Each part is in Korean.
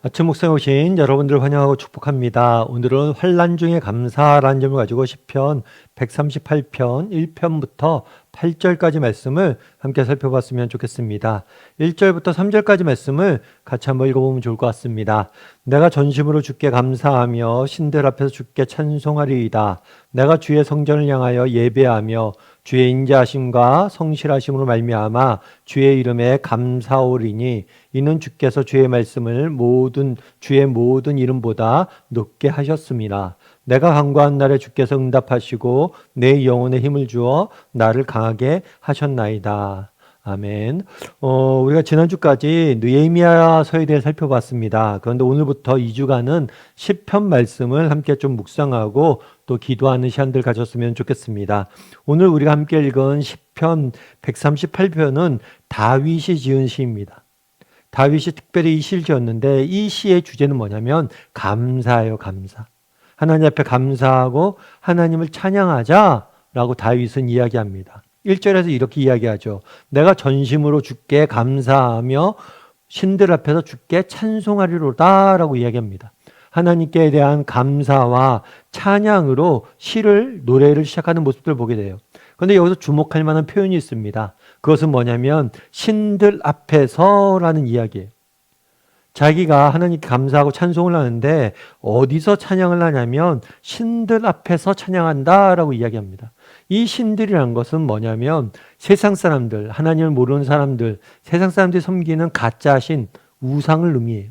아침 묵상에 오신 여러분들 환영하고 축복합니다. 오늘은 환난 중에 감사라는 점을 가지고 시편 138편 1편부터 8절까지 말씀을 함께 살펴봤으면 좋겠습니다. 1절부터 3절까지 말씀을 같이 한번 읽어보면 좋을 것 같습니다. 내가 전심으로 주께 감사하며 신들 앞에서 주께 찬송하리이다. 내가 주의 성전을 향하여 예배하며 주의 인자하심과 성실하심으로 말미암아 주의 이름에 감사오리니 이는 주께서 주의 말씀을 주의 모든 이름보다 높게 하셨습니다. 내가 간구한 날에 주께서 응답하시고 내 영혼에 힘을 주어 나를 강하게 하셨나이다. 아멘. 우리가 지난주까지 느헤미야서에 대해 살펴봤습니다. 그런데 오늘부터 2주간은 시편 말씀을 함께 좀 묵상하고 또 기도하는 시간들 가졌으면 좋겠습니다. 오늘 우리가 함께 읽은 시편 138편은 다윗이 지은 시입니다. 다윗이 특별히 이 시를 지었는데 이 시의 주제는 뭐냐면 감사예요, 감사. 하나님 앞에 감사하고 하나님을 찬양하자라고 다윗은 이야기합니다. 1절에서 이렇게 이야기하죠. 내가 전심으로 주께 감사하며 신들 앞에서 주께 찬송하리로다 라고 이야기합니다. 하나님께 대한 감사와 찬양으로 노래를 시작하는 모습들을 보게 돼요. 그런데 여기서 주목할 만한 표현이 있습니다. 그것은 뭐냐면 신들 앞에서라는 이야기예요. 자기가 하나님께 감사하고 찬송을 하는데 어디서 찬양을 하냐면 신들 앞에서 찬양한다라고 이야기합니다. 이 신들이라는 것은 뭐냐면 세상 사람들, 하나님을 모르는 사람들, 세상 사람들이 섬기는 가짜 신, 우상을 의미해요.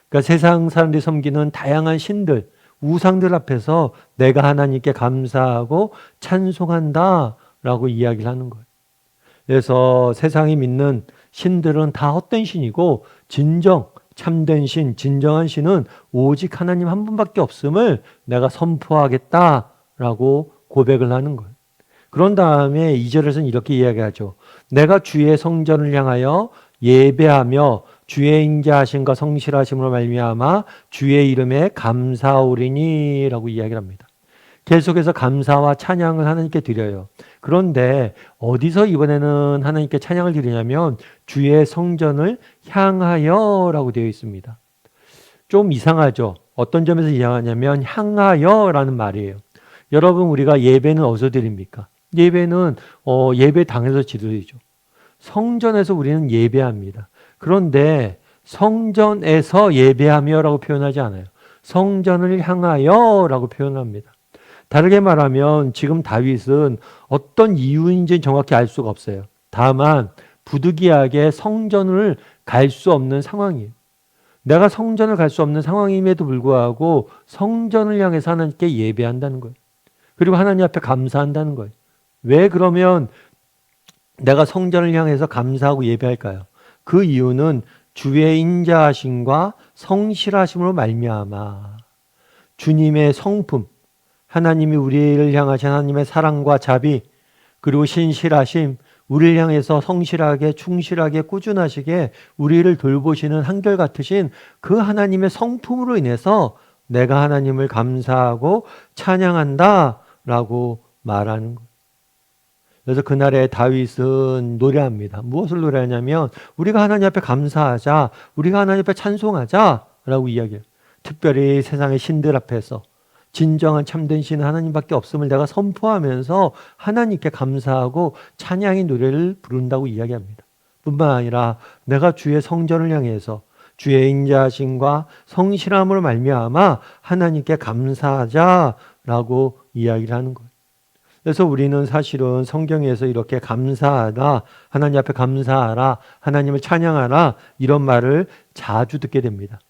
그러니까 세상 사람들이 섬기는 다양한 신들, 우상들 앞에서 내가 하나님께 감사하고 찬송한다라고 이야기를 하는 거예요. 그래서 세상이 믿는 신들은 다 헛된 신이고 참된 신, 진정한 신은 오직 하나님 한 분밖에 없음을 내가 선포하겠다라고 고백을 하는 거예요. 그런 다음에 2절에서는 이렇게 이야기하죠. 내가 주의 성전을 향하여 예배하며 주의 인자하심과 성실하심으로 말미암아 주의 이름에 감사오리니 라고 이야기를 합니다. 계속해서 감사와 찬양을 하나님께 드려요. 그런데 어디서 이번에는 하나님께 찬양을 드리냐면 주의 성전을 향하여 라고 되어 있습니다. 좀 이상하죠? 어떤 점에서 이상하냐면 향하여 라는 말이에요. 여러분, 우리가 예배는 어디서 드립니까? 예배는 예배당에서 드리죠. 성전에서 우리는 예배합니다. 그런데 성전에서 예배하며 라고 표현하지 않아요. 성전을 향하여 라고 표현합니다. 다르게 말하면 지금 다윗은 어떤 이유인지 정확히 알 수가 없어요. 다만 부득이하게 성전을 갈 수 없는 상황이에요. 내가 성전을 갈 수 없는 상황임에도 불구하고 성전을 향해서 하나님께 예배한다는 거예요. 그리고 하나님 앞에 감사한다는 거예요. 왜 그러면 내가 성전을 향해서 감사하고 예배할까요? 그 이유는 주의 인자하심과 성실하심으로 말미암아 주님의 성품, 하나님이 우리를 향하신 하나님의 사랑과 자비, 그리고 신실하심, 우리를 향해서 성실하게, 충실하게, 꾸준하시게 우리를 돌보시는 한결같으신 그 하나님의 성품으로 인해서 내가 하나님을 감사하고 찬양한다라고 말하는 거예요. 그래서 그날에 다윗은 노래합니다. 무엇을 노래하냐면 우리가 하나님 앞에 감사하자, 우리가 하나님 앞에 찬송하자라고 이야기해요. 특별히 세상의 신들 앞에서 진정한 참된 신은 하나님밖에 없음을 내가 선포하면서 하나님께 감사하고 찬양의 노래를 부른다고 이야기합니다. 뿐만 아니라 내가 주의 성전을 향해서 주의 인자하심과 성실함으로 말미암아 하나님께 감사하자라고 이야기를 하는 거예요. 그래서 우리는 사실은 성경에서 이렇게 감사하라, 하나님 앞에 감사하라, 하나님을 찬양하라 이런 말을 자주 듣게 됩니다.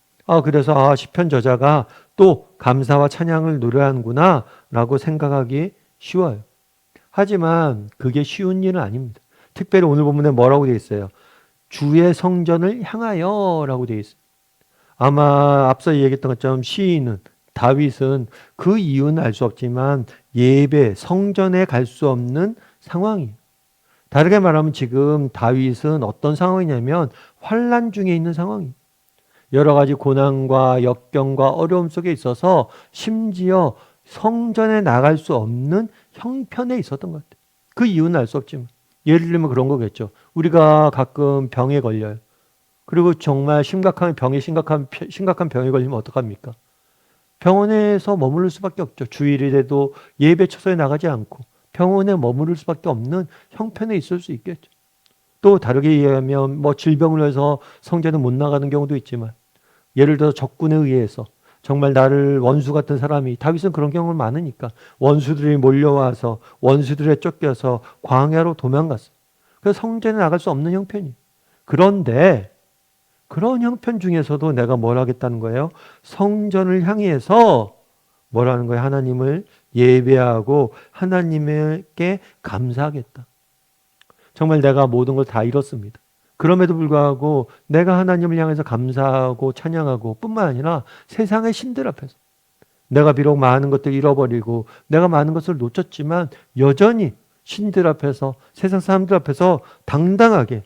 그래서 시편 저자가 또 감사와 찬양을 노래하는구나 라고 생각하기 쉬워요. 하지만 그게 쉬운 일은 아닙니다. 특별히 오늘 본문에 뭐라고 되어 있어요? 주의 성전을 향하여 라고 되어 있어요. 아마 앞서 얘기했던 것처럼 다윗은 그 이유는 알 수 없지만 예배, 성전에 갈 수 없는 상황이에요. 다르게 말하면 지금 다윗은 어떤 상황이냐면 환난 중에 있는 상황이에요. 여러 가지 고난과 역경과 어려움 속에 있어서 심지어 성전에 나갈 수 없는 형편에 있었던 것 같아요. 그 이유는 알 수 없지만 예를 들면 그런 거겠죠. 우리가 가끔 병에 걸려요. 그리고 정말 심각한 병에 걸리면 어떡합니까? 병원에서 머무를 수밖에 없죠. 주일이라도 예배 처소에 나가지 않고 병원에 머무를 수밖에 없는 형편에 있을 수 있겠죠. 또 다르게 이해하면 뭐 질병을 해서 성전에 못 나가는 경우도 있지만, 예를 들어 적군에 의해서 정말 나를 원수 같은 사람이, 다윗은 그런 경우가 많으니까 원수들이 몰려와서 원수들에 쫓겨서 광야로 도망갔어. 그래서 성전에 나갈 수 없는 형편이. 그런데 그런 형편 중에서도 내가 뭘 하겠다는 거예요? 성전을 향해서 뭐라는 거예요? 하나님을 예배하고 하나님께 감사하겠다. 정말 내가 모든 걸 다 잃었습니다. 그럼에도 불구하고 내가 하나님을 향해서 감사하고 찬양하고 뿐만 아니라 세상의 신들 앞에서 내가 비록 많은 것들 잃어버리고 내가 많은 것을 놓쳤지만 여전히 신들 앞에서, 세상 사람들 앞에서 당당하게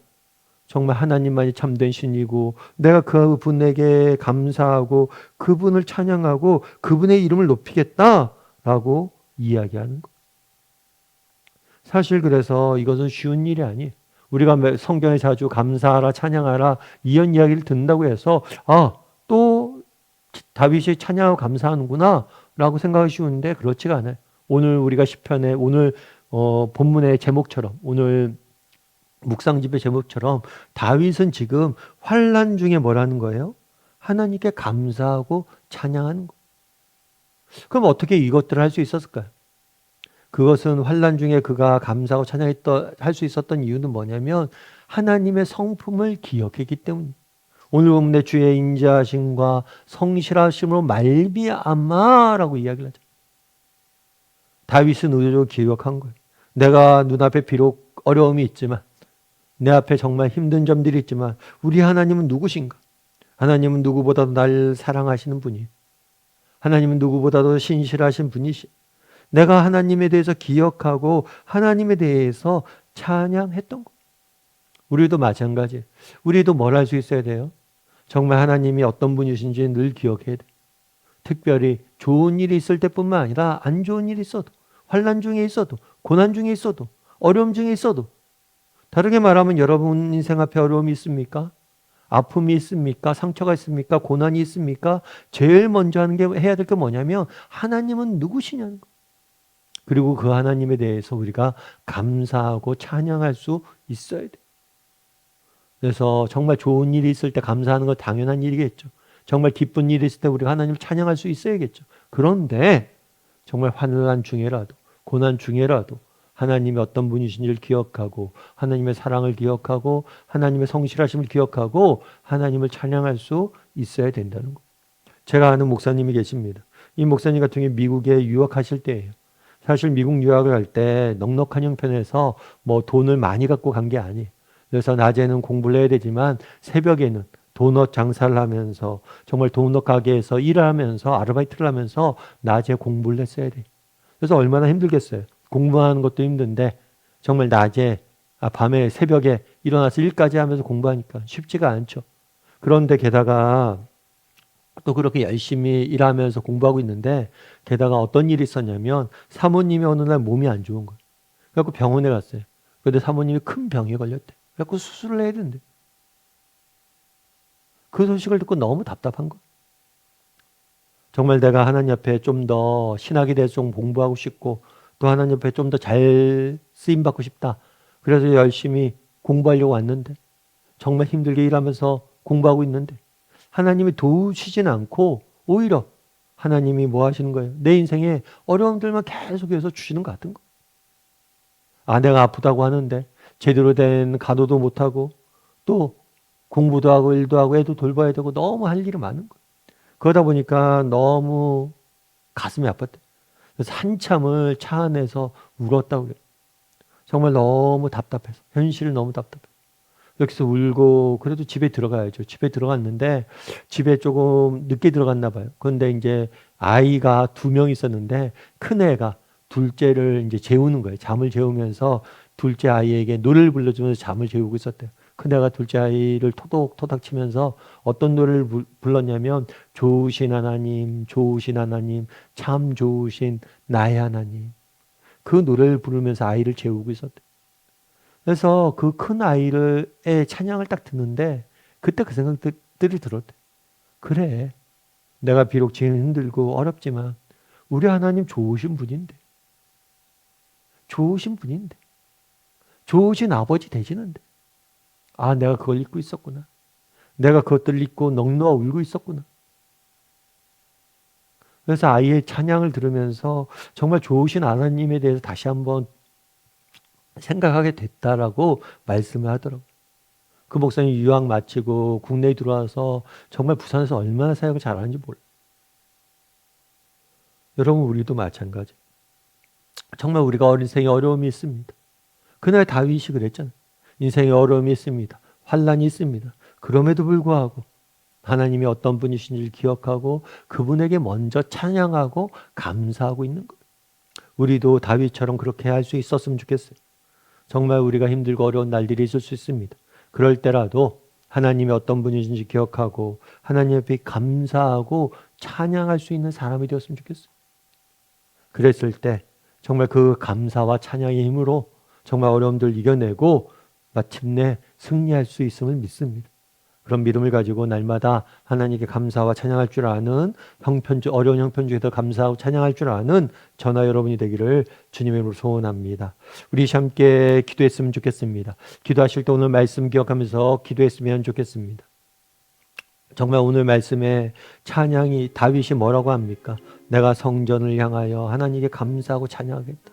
정말 하나님만이 참된 신이고 내가 그분에게 감사하고 그분을 찬양하고 그분의 이름을 높이겠다라고 이야기하는 것. 사실 그래서 이것은 쉬운 일이 아니에요. 우리가 성경에 자주 감사하라 찬양하라 이런 이야기를 듣는다고 해서 또 다윗이 찬양하고 감사하는구나 라고 생각하기 쉬운데 그렇지가 않아요. 오늘 우리가 시편에 오늘 본문의 제목처럼, 오늘 묵상집의 제목처럼 다윗은 지금 환난 중에 뭐라는 거예요? 하나님께 감사하고 찬양하는 거. 그럼 어떻게 이것들을 할 수 있었을까요? 그것은 환난 중에 그가 감사하고 할 수 있었던 이유는 뭐냐면 하나님의 성품을 기억했기 때문이에요. 오늘 본문의 주의 인자하심과 성실하심으로 말미암아라고 이야기를 하죠. 다윗은 의도적으로 기억한 거예요. 내가 눈앞에 비록 어려움이 있지만, 내 앞에 정말 힘든 점들이 있지만 우리 하나님은 누구신가? 하나님은 누구보다도 날 사랑하시는 분이에요. 하나님은 누구보다도 신실하신 분이시. 내가 하나님에 대해서 기억하고 하나님에 대해서 찬양했던 거. 우리도 마찬가지. 우리도 뭘 할 수 있어야 돼요? 정말 하나님이 어떤 분이신지 늘 기억해야 돼. 특별히 좋은 일이 있을 때뿐만 아니라 안 좋은 일이 있어도, 환난 중에 있어도, 고난 중에 있어도, 어려움 중에 있어도, 다르게 말하면 여러분 인생 앞에 어려움이 있습니까? 아픔이 있습니까? 상처가 있습니까? 고난이 있습니까? 제일 먼저 해야 될 게 뭐냐면 하나님은 누구시냐는 거. 그리고 그 하나님에 대해서 우리가 감사하고 찬양할 수 있어야 돼. 그래서 정말 좋은 일이 있을 때 감사하는 건 당연한 일이겠죠. 정말 기쁜 일이 있을 때 우리가 하나님을 찬양할 수 있어야겠죠. 그런데 정말 환난 중에라도, 고난 중에라도 하나님이 어떤 분이신지를 기억하고 하나님의 사랑을 기억하고 하나님의 성실하심을 기억하고 하나님을 찬양할 수 있어야 된다는 거. 제가 아는 목사님이 계십니다. 이 목사님 같은 경우에 미국에 유학하실 때예요. 사실 미국 유학을 할 때 넉넉한 형편에서 뭐 돈을 많이 갖고 간 게 아니에요. 그래서 낮에는 공부를 해야 되지만 새벽에는 도넛 장사를 하면서 정말 도넛 가게에서 일을 하면서 아르바이트를 하면서 낮에 공부를 했어야 돼요. 그래서 얼마나 힘들겠어요. 공부하는 것도 힘든데 정말 낮에 밤에 새벽에 일어나서 일까지 하면서 공부하니까 쉽지가 않죠. 그런데 게다가 또 그렇게 열심히 일하면서 공부하고 있는데 게다가 어떤 일이 있었냐면 사모님이 어느 날 몸이 안 좋은 거예요. 그래서 병원에 갔어요. 그런데 사모님이 큰 병에 걸렸대. 그래서 수술을 해야 된대. 그 소식을 듣고 너무 답답한 거예요. 정말 내가 하나님 앞에 좀 더 신학에 대해서 좀 공부하고 싶고 또 하나님 앞에 좀 더 잘 쓰임받고 싶다. 그래서 열심히 공부하려고 왔는데 정말 힘들게 일하면서 공부하고 있는데 하나님이 도우시진 않고 오히려 하나님이 뭐 하시는 거예요? 내 인생에 어려움들만 계속해서 주시는 것 같은 거예요. 아내가 아프다고 하는데 제대로 된 간호도 못하고 또 공부도 하고 일도 하고 애도 돌봐야 되고 너무 할 일이 많은 거예요. 그러다 보니까 너무 가슴이 아팠대. 그래서 한참을 차 안에서 울었다고 그래요. 정말 너무 답답해서, 현실이 너무 답답해서. 여기서 울고 그래도 집에 들어가야죠. 집에 들어갔는데 집에 조금 늦게 들어갔나 봐요. 그런데 이제 아이가 2명 있었는데 큰애가 둘째를 이제 재우는 거예요. 잠을 재우면서 둘째 아이에게 노래를 불러주면서 잠을 재우고 있었대요. 큰애가 둘째 아이를 토닥토닥 치면서 어떤 노래를 불렀냐면 좋으신 하나님, 좋으신 하나님, 참 좋으신 나의 하나님. 그 노래를 부르면서 아이를 재우고 있었대요. 그래서 그 큰 아이의 찬양을 딱 듣는데 그때 그 생각들이 들었대. 그래, 내가 비록 지금 힘들고 어렵지만 우리 하나님 좋으신 분인데, 좋으신 분인데, 좋으신 아버지 되시는데, 아, 내가 그걸 잊고 있었구나. 내가 그것들을 잊고 넋놓아 울고 있었구나. 그래서 아이의 찬양을 들으면서 정말 좋으신 하나님에 대해서 다시 한번 생각하게 됐다라고 말씀을 하더라고요. 그 목사님 유학 마치고 국내에 들어와서 정말 부산에서 얼마나 사역을 잘하는지 몰라요. 여러분, 우리도 마찬가지. 정말 우리가 인생에 어려움이 있습니다. 그날 다윗이 그랬잖아요. 인생에 어려움이 있습니다. 환난이 있습니다. 그럼에도 불구하고 하나님이 어떤 분이신지를 기억하고 그분에게 먼저 찬양하고 감사하고 있는 거예요. 우리도 다윗처럼 그렇게 할 수 있었으면 좋겠어요. 정말 우리가 힘들고 어려운 날들이 있을 수 있습니다. 그럴 때라도 하나님이 어떤 분이신지 기억하고 하나님 앞에 감사하고 찬양할 수 있는 사람이 되었으면 좋겠어요. 그랬을 때 정말 그 감사와 찬양의 힘으로 정말 어려움들 이겨내고 마침내 승리할 수 있음을 믿습니다. 그런 믿음을 가지고 날마다 하나님께 감사와 찬양할 줄 아는 어려운 형편 중에도 감사하고 찬양할 줄 아는 저나 여러분이 되기를 주님의 이름으로 소원합니다. 우리 함께 기도했으면 좋겠습니다. 기도하실 때 오늘 말씀 기억하면서 기도했으면 좋겠습니다. 정말 오늘 말씀에 찬양이 다윗이 뭐라고 합니까? 내가 성전을 향하여 하나님께 감사하고 찬양하겠다.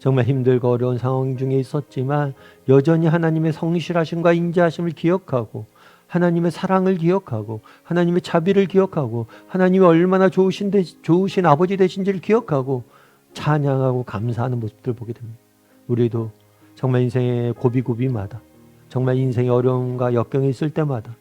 정말 힘들고 어려운 상황 중에 있었지만 여전히 하나님의 성실하심과 인자하심을 기억하고 하나님의 사랑을 기억하고 하나님의 자비를 기억하고 하나님이 얼마나 좋으신 아버지 되신지를 기억하고 찬양하고 감사하는 모습들을 보게 됩니다. 우리도 정말 인생의 고비고비마다 정말 인생의 어려움과 역경이 있을 때마다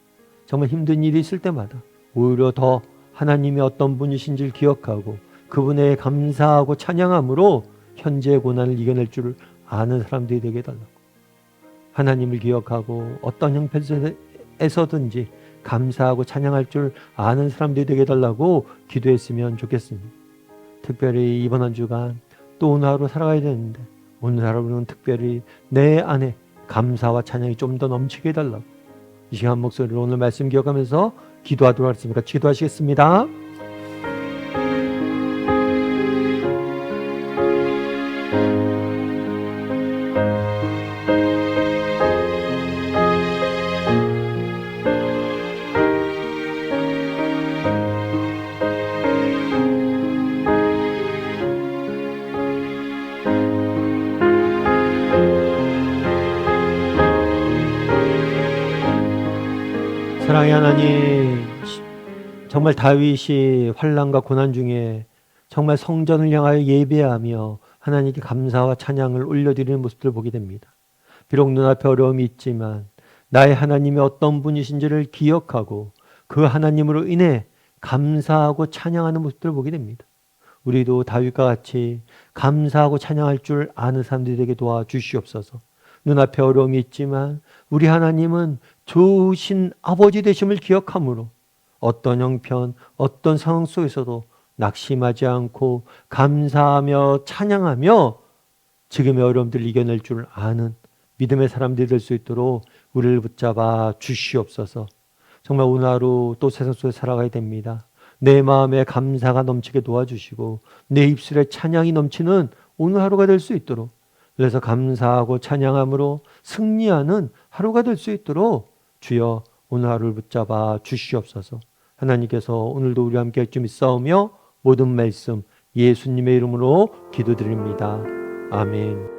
정말 힘든 일이 있을 때마다 오히려 더 하나님이 어떤 분이신지를 기억하고 그분에 감사하고 찬양함으로 현재의 고난을 이겨낼 줄 아는 사람들이 되게 해달라고. 하나님을 기억하고 어떤 형편에서든지 감사하고 찬양할 줄 아는 사람들이 되게 해달라고 기도했으면 좋겠습니다. 특별히 이번 한 주간 또 오늘 하루 살아가야 되는데 오늘 하루는 특별히 내 안에 감사와 찬양이 좀 더 넘치게 해달라고 이 시간 목소리로 오늘 말씀 기억하면서 기도하도록 하겠습니다. 기도하시겠습니다. 사랑의 하나님, 정말 다윗이 환난과 고난 중에 정말 성전을 향하여 예배하며 하나님께 감사와 찬양을 올려드리는 모습들을 보게 됩니다. 비록 눈앞에 어려움이 있지만 나의 하나님이 어떤 분이신지를 기억하고 그 하나님으로 인해 감사하고 찬양하는 모습들을 보게 됩니다. 우리도 다윗과 같이 감사하고 찬양할 줄 아는 사람들이 되게 도와주시옵소서. 눈앞에 어려움이 있지만 우리 하나님은 좋으신 아버지 되심을 기억함으로 어떤 형편, 어떤 상황 속에서도 낙심하지 않고 감사하며 찬양하며 지금의 어려움들을 이겨낼 줄 아는 믿음의 사람들이 될 수 있도록 우리를 붙잡아 주시옵소서. 정말 오늘 하루 또 세상 속에 살아가야 됩니다. 내 마음에 감사가 넘치게 도와주시고 내 입술에 찬양이 넘치는 오늘 하루가 될 수 있도록 그래서 감사하고 찬양함으로 승리하는 하루가 될 수 있도록 주여 오늘 하루를 붙잡아 주시옵소서. 하나님께서 오늘도 우리와 함께 좀 있사오며 모든 말씀 예수님의 이름으로 기도드립니다. 아멘.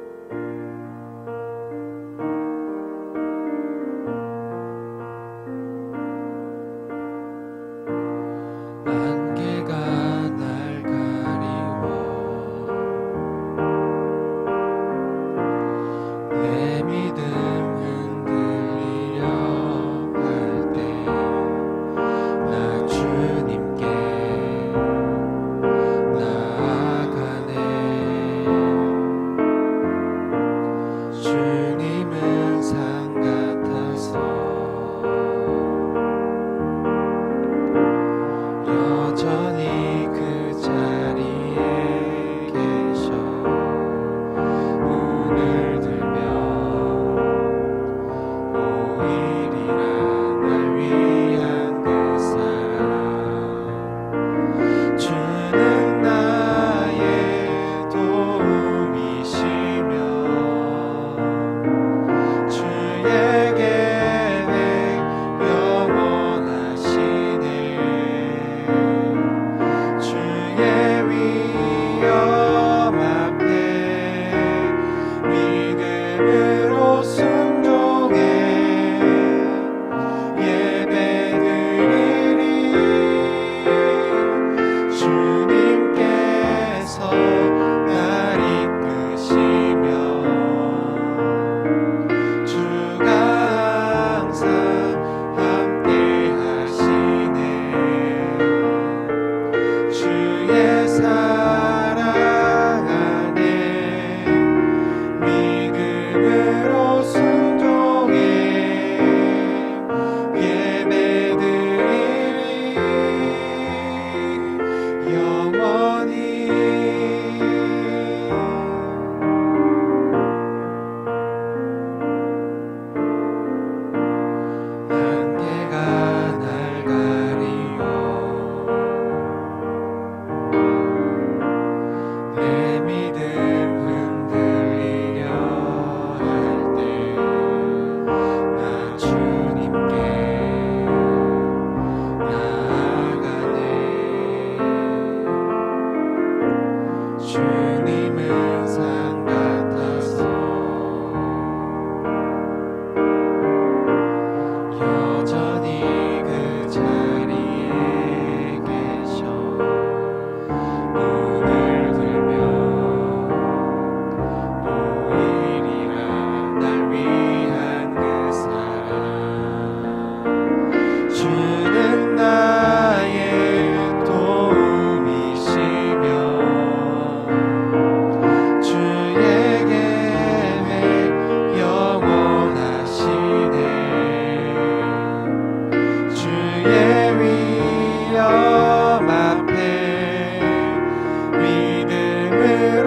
믿음 흔들리려 할 때 나 주님께 나아가네. 주님은 산 같아서 여전히 그 자리에 계셔. 눈을 들면 보이리라 날 위한 그 사랑. 주는 나의 도움이시며 주의 계획 영원하시네. 주의 위엄 앞에 믿음으로